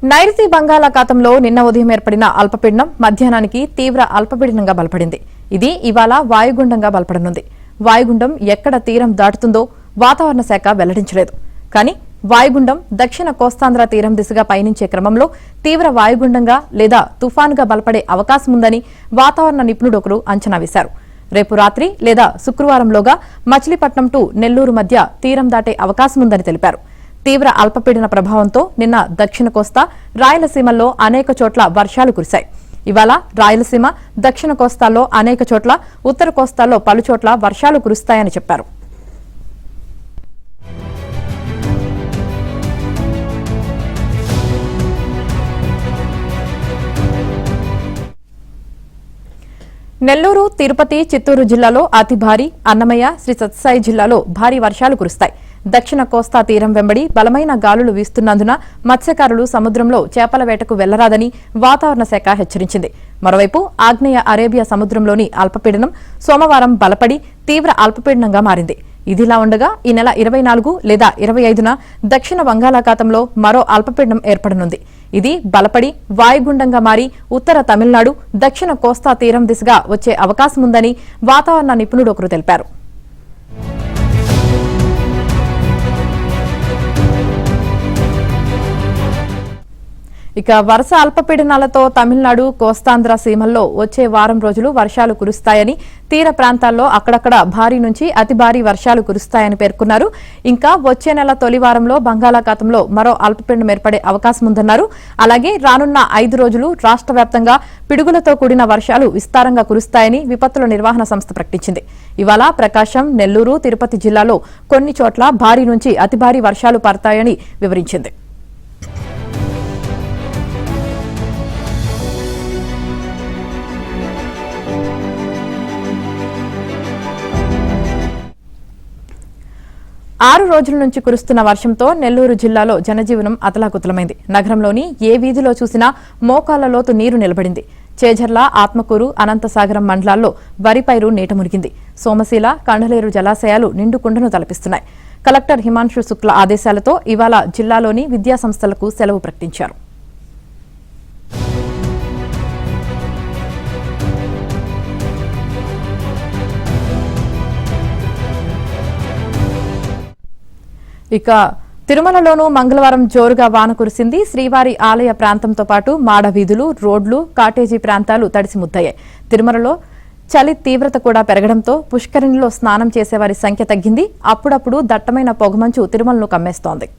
నైరుతి బంగాళాఖాతంలో నిన్న ఉదయం ఏర్పడిన అల్పపీడనం మధ్యాహ్నానికి తీవ్ర అల్పపీడనంగా బలపడింది. ఇది ఇవాళ వాయుగుండంగా బలపడనుంది. వాయుగుండం ఎక్కడ తీరం దాటుతుందో వాతావరణ శాఖ వెల్లడించలేదు. కానీ వాయుగుండం దక్షిణ కోస్తాంధ్ర తీరం దిశగా పయనించే క్రమంలో తీవ్ర వాయుగుండంగా లేదా తుఫానుగా బలపడే అవకాశం ఉందని వాతావరణ నిపుణుడు ఒకరు అంచనా వేశారు. రేపు రాత్రి లేదా శుక్రవారంలోగా మచిలీపట్నం టు నెల్లూరు మధ్య తీరం దాటే అవకాశం ఉందని తెలిపారు. తీవ్ర అల్పపీడన ప్రభావంతో నిన్న దక్షిణ కోస్తా, రాయలసీమల్లో అనేక చోట్ల వర్షాలు కురిశాయి. ఇవాళ రాయలసీమ, దక్షిణ కోస్తాల్లో అనేక చోట్ల, ఉత్తర కోస్తాల్లో పలుచోట్ల వర్షాలు కురుస్తాయని చెప్పారు. నెల్లూరు, తిరుపతి, చిత్తూరు జిల్లాలో అతి భారీ, అన్నమయ్య, శ్రీ సత్యసాయి జిల్లాలో భారీ వర్షాలు కురుస్తాయి. దక్షిణ కోస్తా తీరం వెంబడి బలమైన గాలులు వీస్తున్నందున మత్స్యకారులు సముద్రంలో చేపల వేటకు వెళ్లరాదని వాతావరణ శాఖ హెచ్చరించింది. మరోవైపు ఆగ్నేయ అరేబియా సముద్రంలోని అల్పపీడనం సోమవారం బలపడి తీవ్ర అల్పపీడనంగా మారింది. ఇదిలా ఉండగా ఈ నెల 24 లేదా 25న దక్షిణ బంగాళాఖాతంలో మరో అల్పపీడనం ఏర్పడనుంది. ఇది బలపడి వాయుగుండంగా మారి ఉత్తర తమిళనాడు, దక్షిణ కోస్తా తీరం దిశగా వచ్చే అవకాశం ఉందని వాతావరణ నిపుణుడు ఒకరు తెలిపారు. ఇక వరుస అల్పపీడనాలతో తమిళనాడు, కోస్తాంధ్ర సీమల్లో వచ్చే వారం రోజులు వర్షాలు కురుస్తాయని, తీర ప్రాంతాల్లో అక్కడక్కడ భారీ నుంచి అతి భారీ వర్షాలు కురుస్తాయని పేర్కొన్నారు. ఇంకా వచ్చే నెల తొలి వారంలో బంగాళాఖాతంలో మరో అల్పపీడనం ఏర్పడే అవకాశం ఉందన్నారు. అలాగే రానున్న 5 రోజులు రాష్ట్ర వ్యాప్తంగా పిడుగులతో కూడిన వర్షాలు విస్తారంగా కురుస్తాయని విపత్తుల నిర్వహణ సంస్థ ప్రకటించింది. ఇవాళ ప్రకాశం, నెల్లూరు, తిరుపతి జిల్లాలో కొన్ని చోట్ల భారీ నుంచి అతి భారీ వర్షాలు పడతాయని వివరించింది. ఆరు రోజుల నుంచి కురుస్తున్న వర్షంతో నెల్లూరు జిల్లాలో జనజీవనం అతలాకుతలమైంది. నగరంలోని ఏ వీధిలో చూసినా మోకాళ్ల లోతు నీరు నిలబడింది. చేజర్ల, ఆత్మకూరు, అనంతసాగరం మండలాల్లో వరి పైరు నీట మునిగింది. సోమశీల, కండలేరు జలాశయాలు నిండు కుండను తలపిస్తున్నాయి. కలెక్టర్ హిమాంశు శుక్ల ఆదేశాలతో ఇవాళ జిల్లాలోని విద్యాసంస్థలకు సెలవు ప్రకటించారు. ఇక తిరుమలలోనూ మంగళవారం జోరుగా వాన కురిసింది. శ్రీవారి ఆలయ ప్రాంతంతో పాటు మాడ వీధులు, రోడ్లు, కాటేజీ ప్రాంతాలు తడిసి ముద్దయ్యాయి. తిరుమలలో చలి తీవ్రత కూడా పెరగడంతో పుష్కరిణిలో స్నానం చేసేవారి సంఖ్య తగ్గింది. అప్పుడప్పుడు దట్టమైన పొగమంచు తిరుమలను కమ్మేస్తోంది.